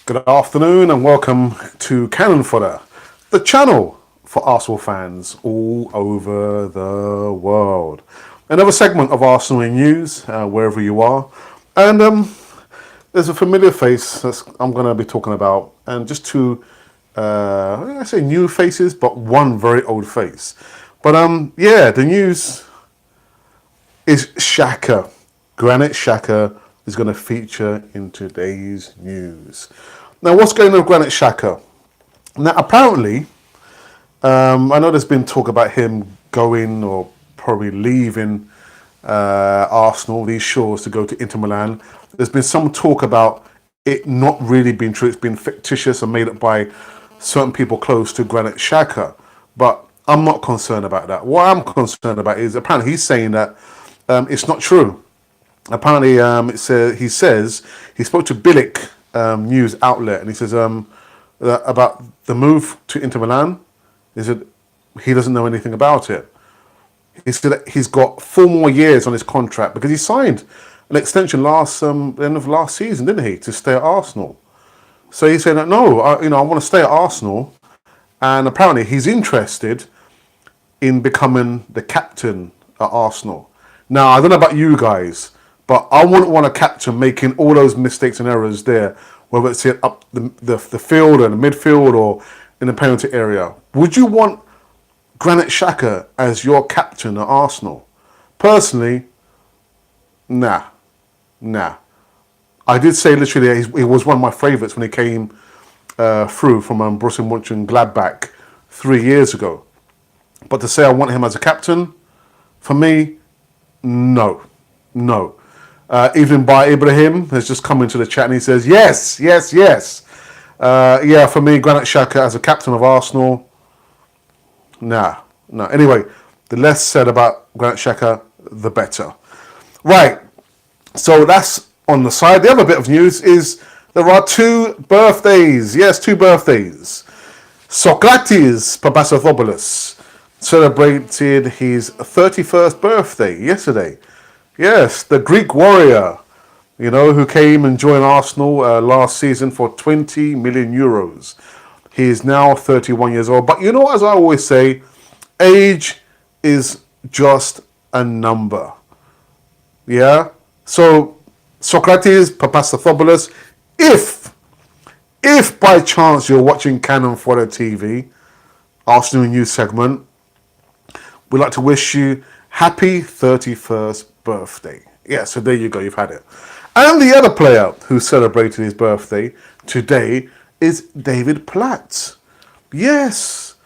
Good afternoon and welcome to Cannon Fodder, the channel for Arsenal fans all over the world. Another segment of Arsenal in news, wherever you are. And there's a familiar face that I'm going to be talking about, and just two, I say new faces, but one very old face. But yeah, the news is Xhaka. Granit Xhaka is going to feature in today's news. Now, what's going on with Granit Xhaka? Now, apparently, I know there's been talk about him going or probably leaving Arsenal, these shores, to go to Inter Milan. There's been some talk about it not really being true. It's been fictitious and made up by certain people close to Granit Xhaka. But I'm not concerned about that. What I'm concerned about is apparently he's saying that it's not true. Apparently, he says he spoke to Bilic news outlet, and he says about the move to Inter Milan. He said he doesn't know anything about it. He said that he's got 4 more years on his contract because he signed an extension end of last season, didn't he, to stay at Arsenal? So he said that no, I want to stay at Arsenal, and apparently he's interested in becoming the captain at Arsenal. Now, I don't know about you guys, but I wouldn't want a captain making all those mistakes and errors there, whether it's up the field or the midfield or in the penalty area. Would you want Granit Xhaka as your captain at Arsenal? Personally, nah. I did say literally he was one of my favourites when he came through from Borussia Mönchengladbach 3 years ago. But to say I want him as a captain, for me, no. Even by Ibrahim has just come into the chat and he says, yes. Yeah, for me, Granit Xhaka as a captain of Arsenal, nah. Anyway, the less said about Granit Xhaka, the better. Right, so that's on the side. The other bit of news is there are 2 birthdays. Yes, 2 birthdays. Sokratis Papastathopolous celebrated his 31st birthday yesterday. Yes, the Greek warrior, who came and joined Arsenal last season for 20 million euros. He is now 31 years old. But as I always say, age is just a number. Yeah? So, Sokratis Papastathopolous, if by chance you're watching Cannon Fodder TV, Arsenal News segment, we'd like to wish you happy 31st birthday. Yeah, so there you go, you've had it. And the other player who celebrated his birthday today is David Platt. Yes,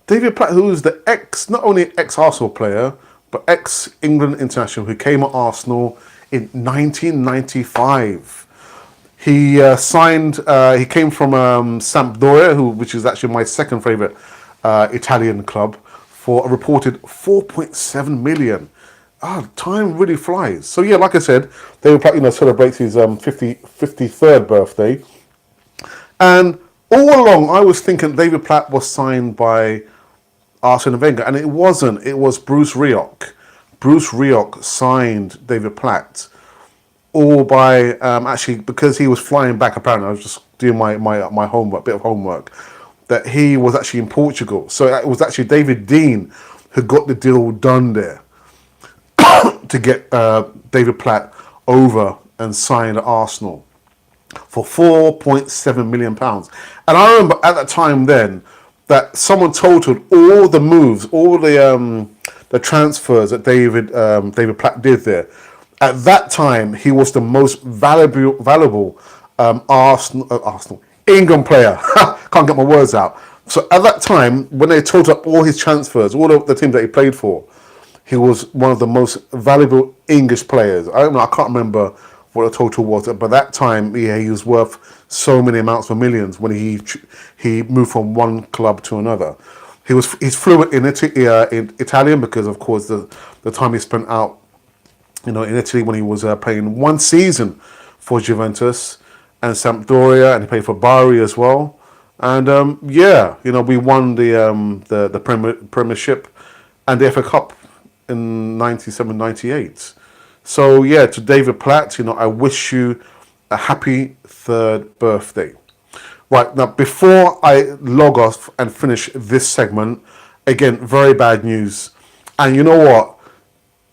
David Platt, who is the not only ex-Arsenal player, but ex-England international who came at Arsenal in 1995. He he came from Sampdoria, which is actually my second favourite Italian club, for a reported 4.7 million. Time really flies. So yeah, like I said, David Platt, celebrates his 53rd birthday. And all along, I was thinking David Platt was signed by Arsene Wenger, and it wasn't. It was Bruce Rioch. Bruce Rioch signed David Platt, all by actually because he was flying back. Apparently, I was just doing my homework, bit of homework, that he was actually in Portugal. So it was actually David Dean who got the deal done there to get David Platt over and signed at Arsenal for £4.7 million. And I remember at that time then that someone totaled all the moves, all the transfers that David Platt did there. At that time, he was the most valuable Arsenal England player. Can't get my words out. So at that time, when they totaled up all his transfers, all of the teams that he played for, he was one of the most valuable English players. I can't remember what the total was, but that time, yeah, he was worth so many amounts of millions when he moved from one club to another. He's fluent in Italian because, of course, the time he spent out, in Italy when he was playing 1 season for Juventus and Sampdoria, and he played for Bari as well. And we won the Premiership and the FA Cup in 97-98. So yeah, to David Platt, I wish you a happy 3rd birthday. Right, now before I log off and finish this segment, again, very bad news. And you know what?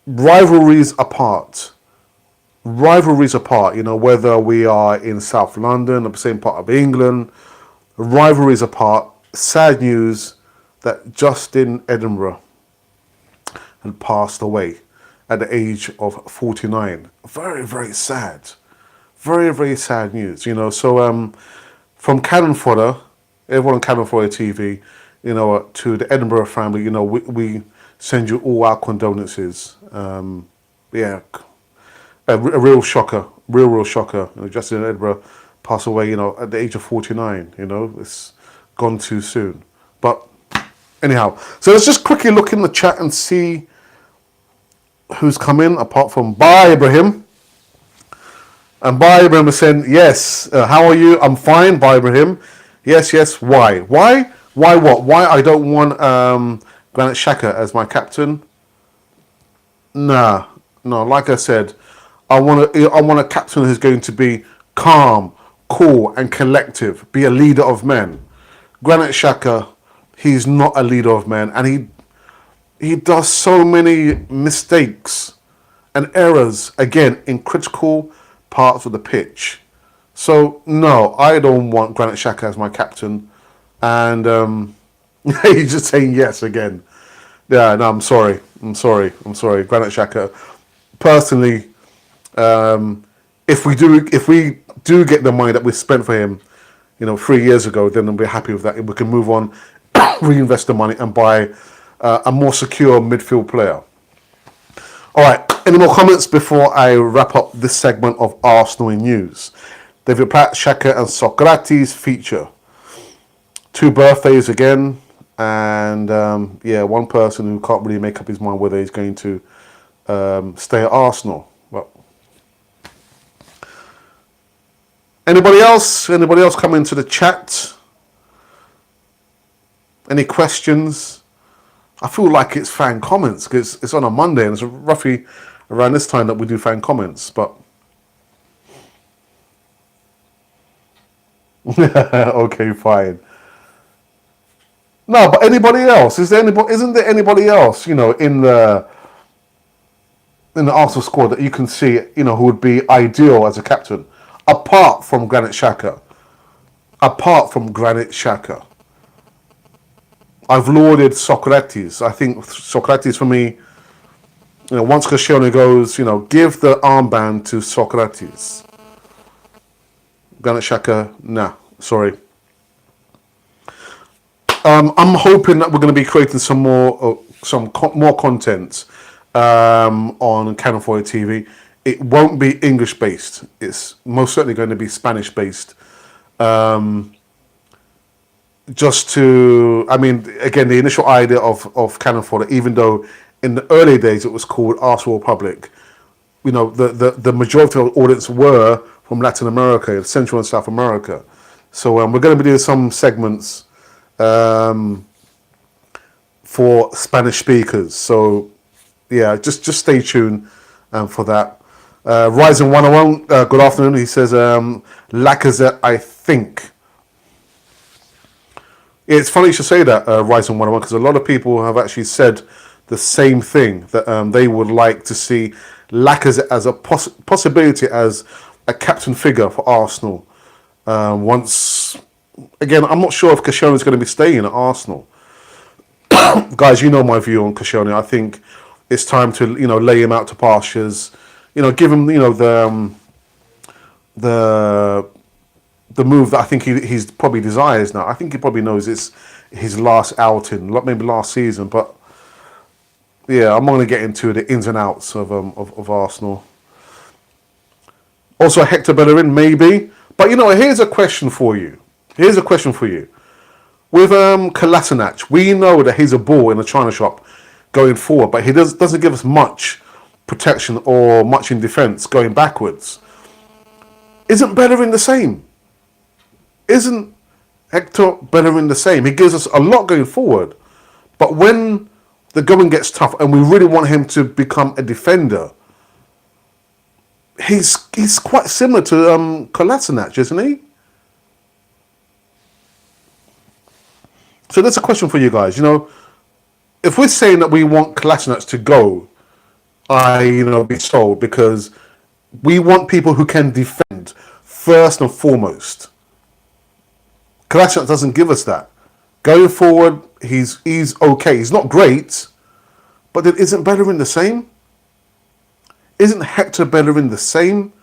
Rivalries apart, whether we are in South London or the same part of England, rivalries apart, sad news that Justin Edinburgh had passed away at the age of 49. Very, very sad. Very, very sad news, So from Cannon Fodder, everyone on Cannon Fodder TV, to the Edinburgh family, we send you all our condolences. A real shocker, real shocker. Justin Edinburgh passed away, at the age of 49. It's gone too soon. But anyhow, so let's just quickly look in the chat and see who's come in, apart from Bye Ibrahim. And Bye Ibrahim is saying, yes, how are you? I'm fine, Bye Ibrahim. Yes, why? Why what? Why I don't want Granit Xhaka as my captain? No, like I said, I want a captain who's going to be calm, cool and collective, be a leader of men. Granit Xhaka, he's not a leader of men, and he does so many mistakes and errors, again, in critical parts of the pitch. So, no, I don't want Granit Xhaka as my captain. And he's just saying yes again. Yeah, no, I'm sorry. Granit Xhaka. Personally, if we do get the money that we spent for him, 3 years ago, then I'll be happy with that. If we can move on, reinvest the money and buy a more secure midfield player. All right, any more comments before I wrap up this segment of Arsenal in news? David Platt, Xhaka and Sokratis feature. 2 birthdays again, and one person who can't really make up his mind whether he's going to stay at Arsenal. Well, anybody else come into the chat? Any questions? I feel like it's fan comments because it's on a Monday and it's roughly around this time that we do fan comments. But okay, fine. No, but anybody else? Isn't there anybody else? In the Arsenal squad that you can see, who would be ideal as a captain, apart from Granit Xhaka. I've lauded Sokratis. I think Sokratis, for me, once Koscielny goes, give the armband to Sokratis. Granit Xhaka, nah, sorry. I'm hoping that we're going to be creating some more content on Cannon Fodder TV. It won't be English based. It's most certainly going to be Spanish based. Again, the initial idea of Cannon Fodder, even though in the early days it was called Arsenal Republic, the majority of the audience were from Latin America, Central and South America. So we're going to be doing some segments for Spanish speakers. So yeah, just stay tuned for that. Rising 101, good afternoon. He says, Lacazette, I think. It's funny you should say that, Rising 101, because a lot of people have actually said the same thing, that they would like to see Lacazette as a possibility as a captain figure for Arsenal. Again, I'm not sure if Koscielny is going to be staying at Arsenal. Guys, you know my view on Koscielny. I think it's time to lay him out to pastures. Give him the move that I think he's probably desires now. I think he probably knows it's his last outing, maybe last season. But yeah, I'm not going to get into the ins and outs of Arsenal. Also, Hector Bellerin, maybe. But here's a question for you. With Kolasinac, we know that he's a ball in the china shop going forward, but he doesn't give us much protection or much in defence going backwards. Isn't Bellerin the same? Isn't Hector Bellerin the same? He gives us a lot going forward, but when the going gets tough and we really want him to become a defender, he's quite similar to Kolasinac, isn't he? So that's a question for you guys. If we're saying that we want Kolasinac to go, be sold because we want people who can defend first and foremost. Kolasinac doesn't give us that. Going forward, he's okay. He's not great, but then isn't Bellerin the same? Isn't Hector Bellerin the same?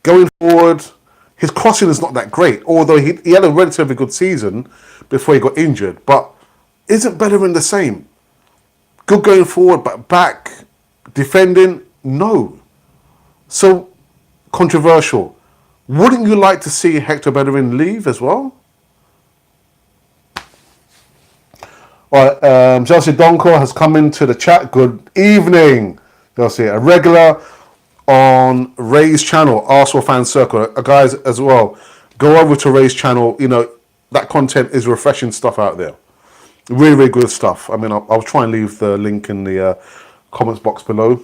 Going forward, his crossing is not that great, although he had a relatively good season before he got injured. But isn't Bellerin the same? Good going forward, but back defending, no. So controversial. Wouldn't you like to see Hector Bellerin leave as well? All right, Chelsea Donko has come into the chat. Good evening, Chelsea. A regular on Ray's channel, Arsenal Fan Circle. Guys, as well, go over to Ray's channel. That content is refreshing stuff out there. Really, really good stuff. I mean, I'll try and leave the link in the comments box below.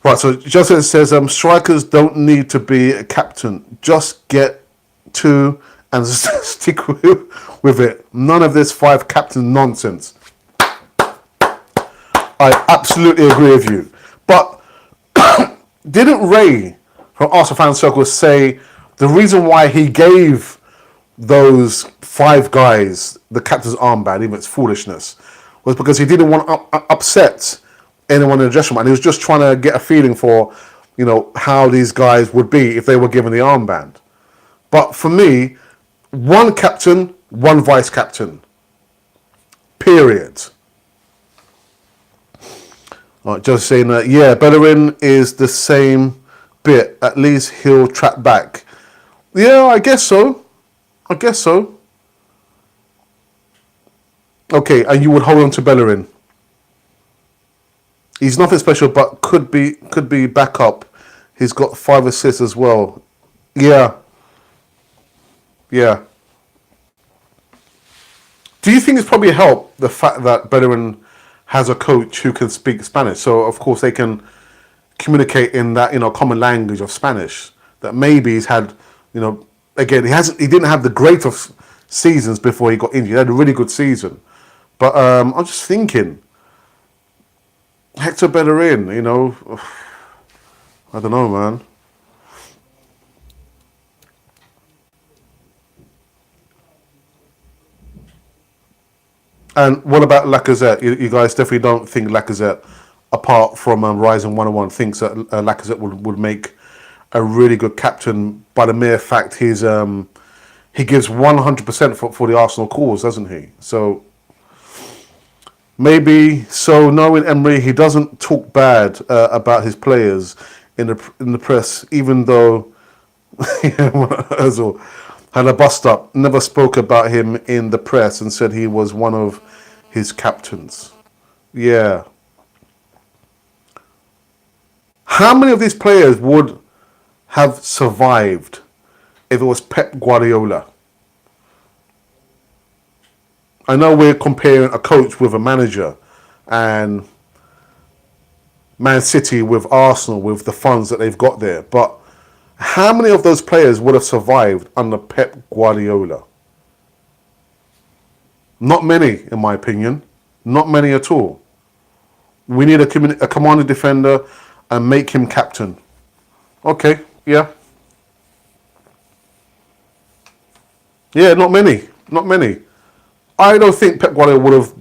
Right, so Joseph says, strikers don't need to be a captain. Just get two and stick with it. None of this 5 captain nonsense. I absolutely agree with you. But didn't Ray from Arsenal Fan Circle say the reason why he gave those 5 guys the captain's armband, even it's foolishness, was because he didn't want to upset anyone in the dressing room, and he was just trying to get a feeling for, how these guys would be if they were given the armband. But for me, 1 captain, 1 vice captain. Period. All right, just saying that, yeah, Bellerin is the same bit. At least he'll track back. Yeah, I guess so. Okay, and you would hold on to Bellerin. He's nothing special, but could be backup. He's got 5 assists as well. Yeah. Do you think it's probably helped the fact that Bellerin has a coach who can speak Spanish? So of course they can communicate in that common language of Spanish. That maybe he's had again he didn't have the great of seasons before he got injured. He had a really good season, but I'm just thinking. Hector Bellerin, I don't know, man. And what about Lacazette? You guys definitely don't think Lacazette, apart from Rising 101, thinks that Lacazette would make a really good captain by the mere fact he gives 100% for the Arsenal cause, doesn't he? So maybe so. Knowing Emery, he doesn't talk bad about his players in the press, even though Ozil had a bust up. Never spoke about him in the press and said he was one of his captains. Yeah. How many of these players would have survived if it was Pep Guardiola? I know we're comparing a coach with a manager, and Man City with Arsenal with the funds that they've got there, but how many of those players would have survived under Pep Guardiola? Not many, in my opinion. Not many at all. We need a commanding defender and make him captain. Okay, yeah. Yeah, not many. I don't think Pep Guardiola would have,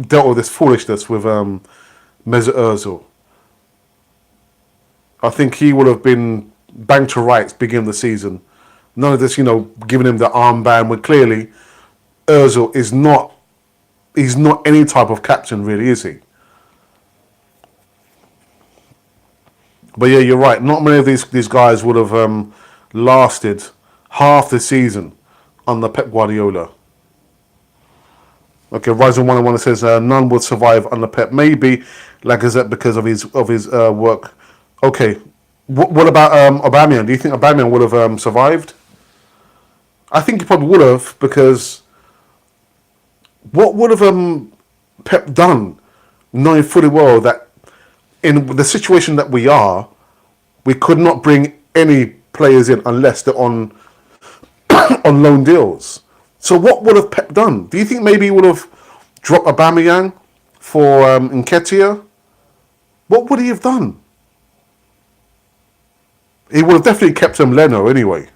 dealt with this foolishness with Mesut Ozil. I think he would have been banged to rights beginning of the season. None of this, giving him the armband. When clearly Ozil is not. He's not any type of captain, really, is he? But yeah, you're right. Not many of these guys would have lasted half the season under Pep Guardiola. Okay, Rising 101 says none would survive under Pep. Maybe Lacazette because of his work. Okay, what about Aubameyang? Do you think Aubameyang would have survived? I think he probably would have, because what would have Pep done, knowing fully well that in the situation that we are, We could not bring any players in unless they're on on loan deals. So what would have Pep done? Do you think maybe he would have dropped Aubameyang for Nketiah? What would he have done? He would have definitely kept him Leno anyway.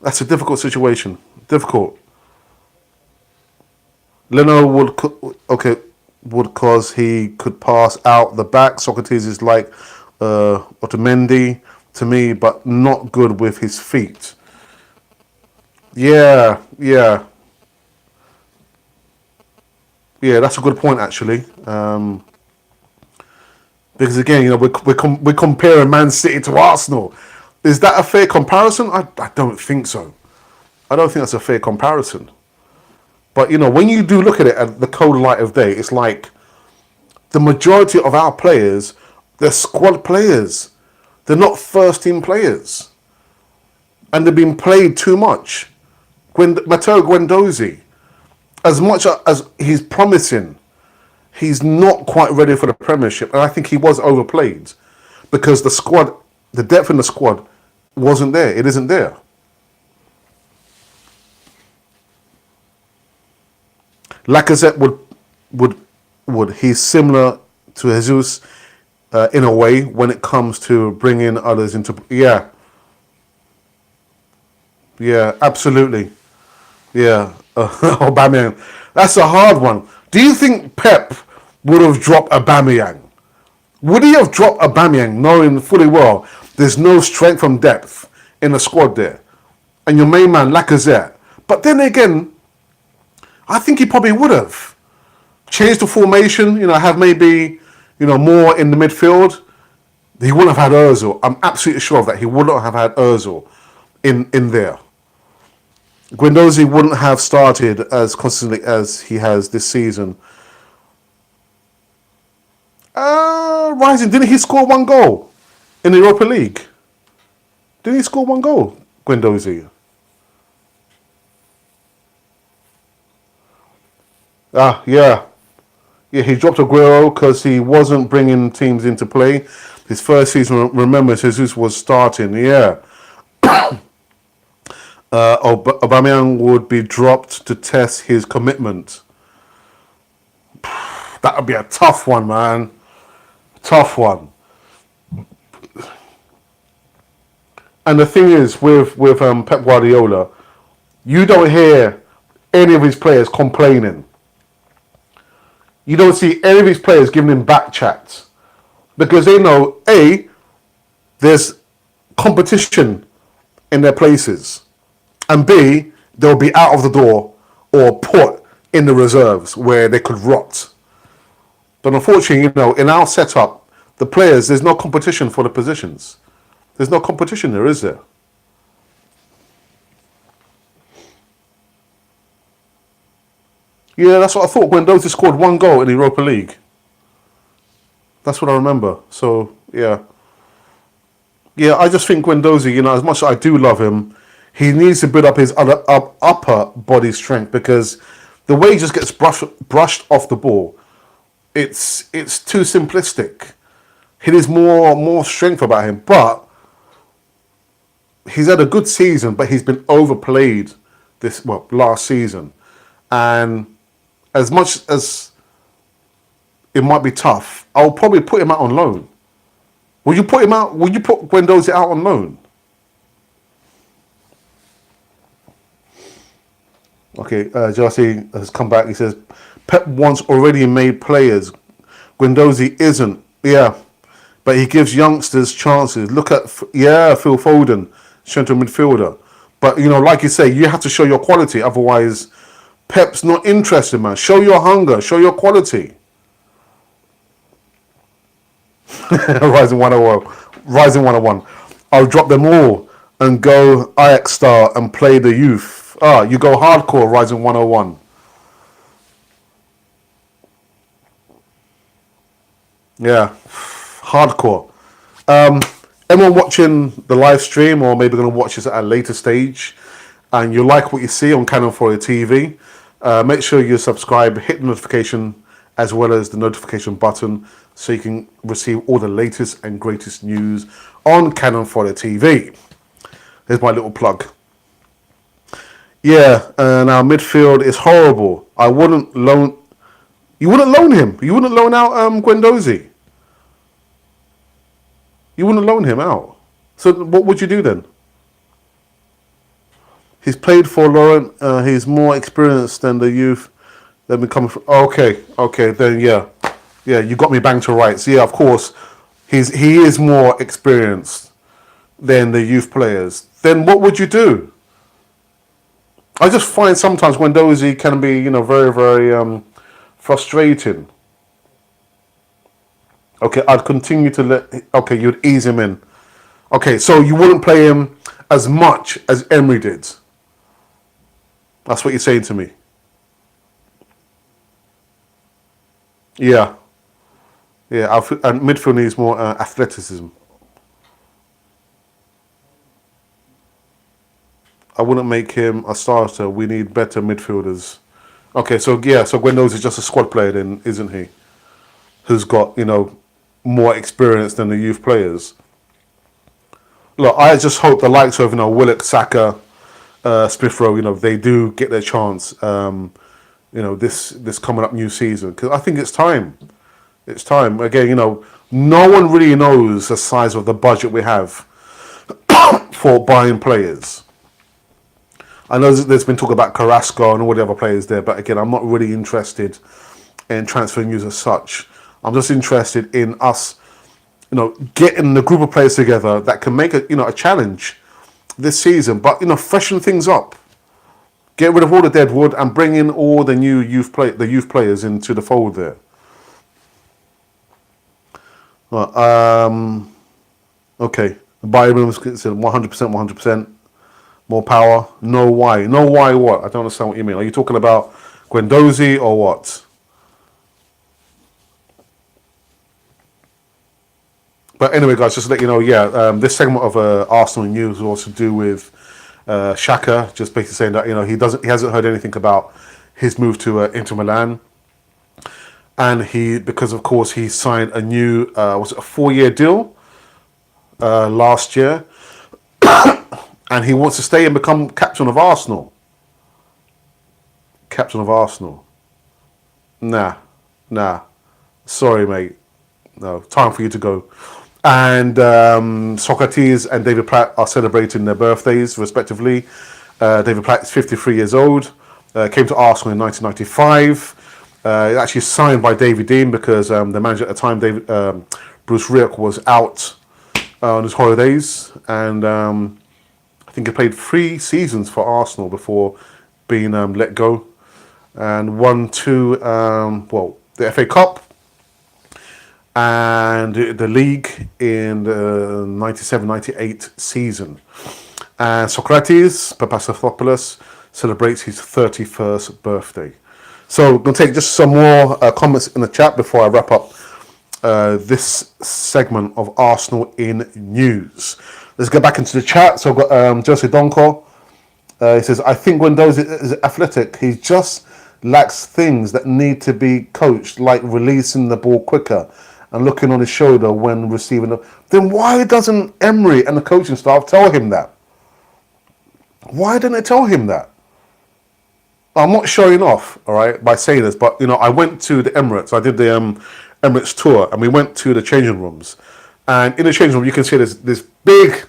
That's a difficult situation. Difficult. Leno would cause he could pass out the back. Sokratis is like Otamendi to me, but not good with his feet. Yeah. That's a good point actually. Because again, we're comparing Man City to Arsenal. Is that a fair comparison? I don't think so. I don't think that's a fair comparison. But when you do look at it at the cold light of day, it's like the majority of our players, they're squad players. They're not first team players. And they've been played too much. Matteo Guendouzi, as much as he's promising, he's not quite ready for the Premiership. And I think he was overplayed because the depth in the squad wasn't there. It isn't there. Lacazette would he's similar to Jesus in a way when it comes to bringing others into absolutely Aubameyang, that's a hard one. Do you think Pep would have dropped Aubameyang? Would he have dropped Aubameyang knowing fully well there's no strength from depth in the squad there and your main man Lacazette? But then again, I think he probably would have changed the formation. Have maybe more in the midfield. He wouldn't have had Özil. I'm absolutely sure of that. He wouldn't have had Özil in there. Guendouzi wouldn't have started as constantly as he has this season. Rising, didn't he score one goal in the Europa League? Didn't he score one goal, Guendouzi? Yeah, he dropped Aguero because he wasn't bringing teams into play. His first season, remember, Jesus was starting, Aubameyang would be dropped to test his commitment. That would be a tough one, man. Tough one. And the thing is, with Pep Guardiola, you don't hear any of his players complaining. You don't see any of his players giving him back chats because they know A, there's competition in their places, and B, they'll be out of the door or put in the reserves where they could rot. But unfortunately, in our setup, the players, there's no competition for the positions. There's no competition there, is there? Yeah, that's what I thought. Guendouzi scored one goal in the Europa League. That's what I remember. So, yeah. Yeah, I just think Guendouzi, as much as I do love him, he needs to build up his upper body strength because the way he just gets brushed off the ball, it's too simplistic. He needs more strength about him. But he's had a good season, but he's been overplayed last season. And as much as it might be tough, I'll probably put him out on loan. Would you put Guendouzi out on loan? Okay, Josie has come back. He says, Pep wants already made players. Guendouzi isn't. Yeah, but he gives youngsters chances. Look at, Phil Foden, central midfielder. But, like you say, you have to show your quality. Otherwise, Pep's not interested, man. Show your hunger. Show your quality. Rising 101. Rising 101. I'll drop them all and go Ajax star and play the youth. You go hardcore, Rising 101. Yeah, hardcore. Anyone watching the live stream or maybe going to watch this at a later stage and you like what you see on Canon 4 TV, make sure you subscribe, hit the notification as well as the notification button so you can receive all the latest and greatest news on Cannon Fodder TV. Here's my little plug. Yeah, and our midfield is horrible. You wouldn't loan him. You wouldn't loan out Guendouzi. You wouldn't loan him out. So what would you do then? He's played for Laurent. He's more experienced than the youth. Then become okay. Then yeah. You got me bang to rights. Yeah, of course, he is more experienced than the youth players. Then what would you do? I just find sometimes Guendouzi can be, very, very frustrating. Okay, I'd continue to you'd ease him in. Okay, so you wouldn't play him as much as Emery did. That's what you're saying to me. Yeah. And midfield needs more athleticism. I wouldn't make him a starter. We need better midfielders. Okay, so Guendouzi is just a squad player then, isn't he? Who's got, more experience than the youth players. Look, I just hope the likes of, Willock, Saka, Smith Rowe, they do get their chance, this coming up new season. Because I think it's time. It's time. Again, no one really knows the size of the budget we have for buying players. I know there's been talk about Carrasco and all the other players there, but again, I'm not really interested in transferring news as such. I'm just interested in us, getting the group of players together that can make a challenge this season, but freshen things up. Get rid of all the dead wood and bring in all the new youth players into the fold there. Okay, the Bayern was 100%, 100%. More power. No why. No why what? I don't understand what you mean. Are you talking about Guendouzi or what? But anyway, guys, just to let you know, this segment of Arsenal news was to do with Xhaka, just basically saying that he hasn't heard anything about his move to Inter Milan, and because of course he signed a new a 4-year deal last year. And he wants to stay and become captain of Arsenal. Captain of Arsenal. Nah. Sorry, mate. No, time for you to go. And Sokratis and David Platt are celebrating their birthdays, respectively. David Platt is 53 years old. Came to Arsenal in 1995. Actually signed by David Dean because the manager at the time, Bruce Rioch, was out on his holidays. And I think he played 3 seasons for Arsenal before being let go, and won the FA Cup and the league in the 97-98 season. And Sokratis Papastathopolous celebrates his 31st birthday. So I'm going to take just some more comments in the chat before I wrap up this segment of Arsenal in news. Let's get back into the chat. So I've got Jose Donko. He says, I think Guendouzi is athletic. He just lacks things that need to be coached, like releasing the ball quicker and looking on his shoulder when receiving it. Then why doesn't Emery and the coaching staff tell him that? Why didn't they tell him that? I'm not showing off, all right, by saying this, but, I went to the Emirates. I did the Emirates tour, and we went to the changing rooms. And in the changing room, you can see this big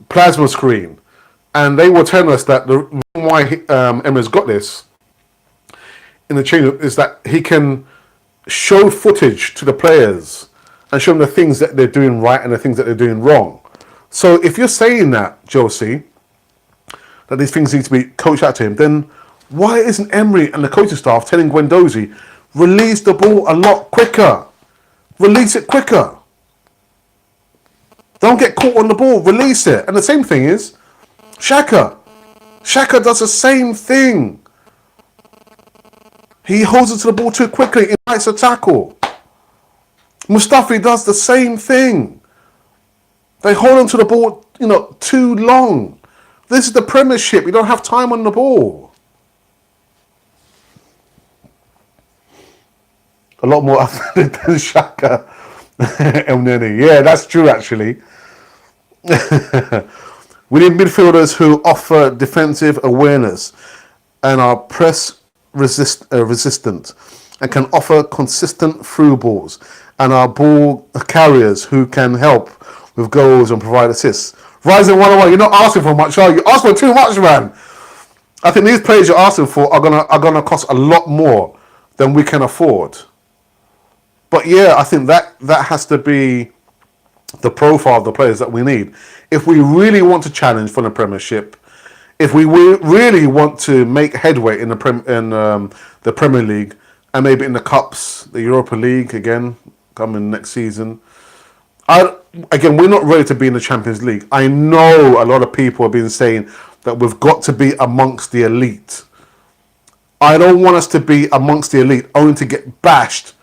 plasma screen. And they were telling us that the reason why Emma's got this in the changing room is that he can show footage to the players and show them the things that they're doing right and the things that they're doing wrong. So if you're saying that, Josie, that these things need to be coached out to him, then why isn't Emery and the coaching staff telling Guendouzi, release the ball a lot quicker? Release it quicker. Don't get caught on the ball. Release it. And the same thing is Xhaka. Xhaka does the same thing. He holds onto the ball too quickly. Invites a tackle. Mustafi does the same thing. They hold onto the ball, too long. This is the Premiership. You don't have time on the ball. A lot more athletic than Xhaka. El Nene. Yeah, that's true actually. We need midfielders who offer defensive awareness and are resistant and can offer consistent through balls and are ball carriers who can help with goals and provide assists. Rising 101, you're not asking for much, are you? Ask for too much, man. I think these players you're asking for are gonna cost a lot more than we can afford. But yeah, I think that has to be the profile of the players that we need. If we really want to challenge for the Premiership, if we really want to make headway in the Premier League and maybe in the Cups, the Europa League again coming next season, we're not ready to be in the Champions League. I know a lot of people have been saying that we've got to be amongst the elite. I don't want us to be amongst the elite only to get bashed,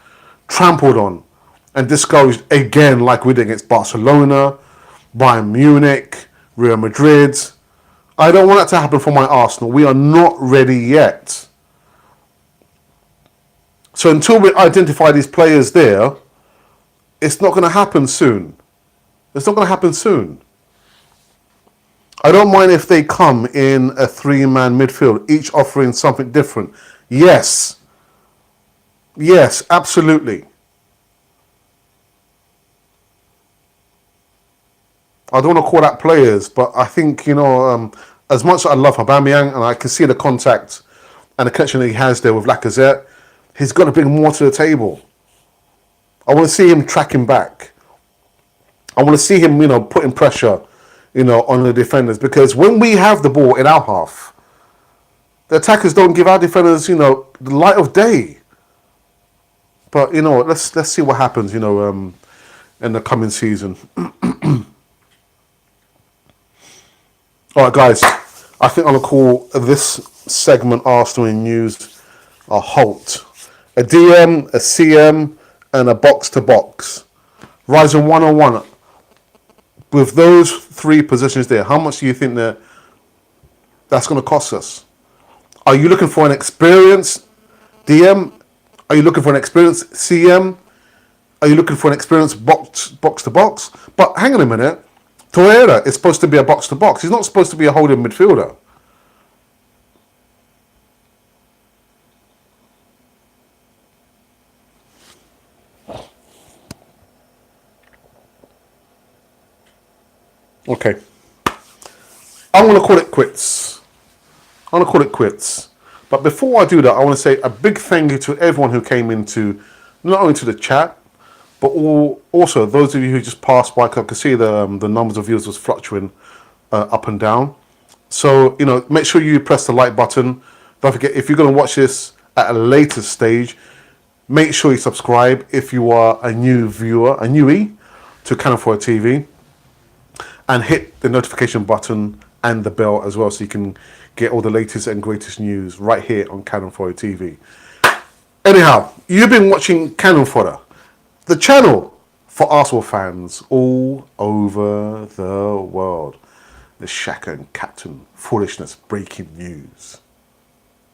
trampled on, and discouraged again like we did against Barcelona, Bayern Munich, Real Madrid. I don't want that to happen for my Arsenal. We are not ready yet. So until we identify these players there, it's not going to happen soon. It's not going to happen soon. I don't mind if they come in a three-man midfield, each offering something different. Yes. Yes, absolutely. I don't want to call that players, but I think, as much as I love Aubameyang and I can see the contact and the connection that he has there with Lacazette, he's got to bring more to the table. I want to see him tracking back. I want to see him, putting pressure, on the defenders. Because when we have the ball in our half, the attackers don't give our defenders, the light of day. But, let's see what happens, in the coming season. All right, guys. I think I'm going to call this segment Arsenal in News a halt. A DM, a CM, and a box-to-box. Rising 101. With those three positions there, how much do you think that's going to cost us? Are you looking for an experienced DM? Are you looking for an experienced CM? Are you looking for an experienced box-to-box? But hang on a minute. Torreira is supposed to be a box-to-box. He's not supposed to be a holding midfielder. Okay. I'm going to call it quits. But before I do that, I want to say a big thank you to everyone who came into, not only to the chat, but also those of you who just passed by. I could see the numbers of viewers was fluctuating up and down. So, make sure you press the like button. Don't forget, if you're going to watch this at a later stage, make sure you subscribe if you are a new viewer, a newie to Cannon Fodder TV. And hit the notification button and the bell as well so you can get all the latest and greatest news right here on Cannon Fodder TV. Anyhow, you've been watching Cannon Fodder, the channel for Arsenal fans all over the world. The Xhaka and Captain foolishness breaking news.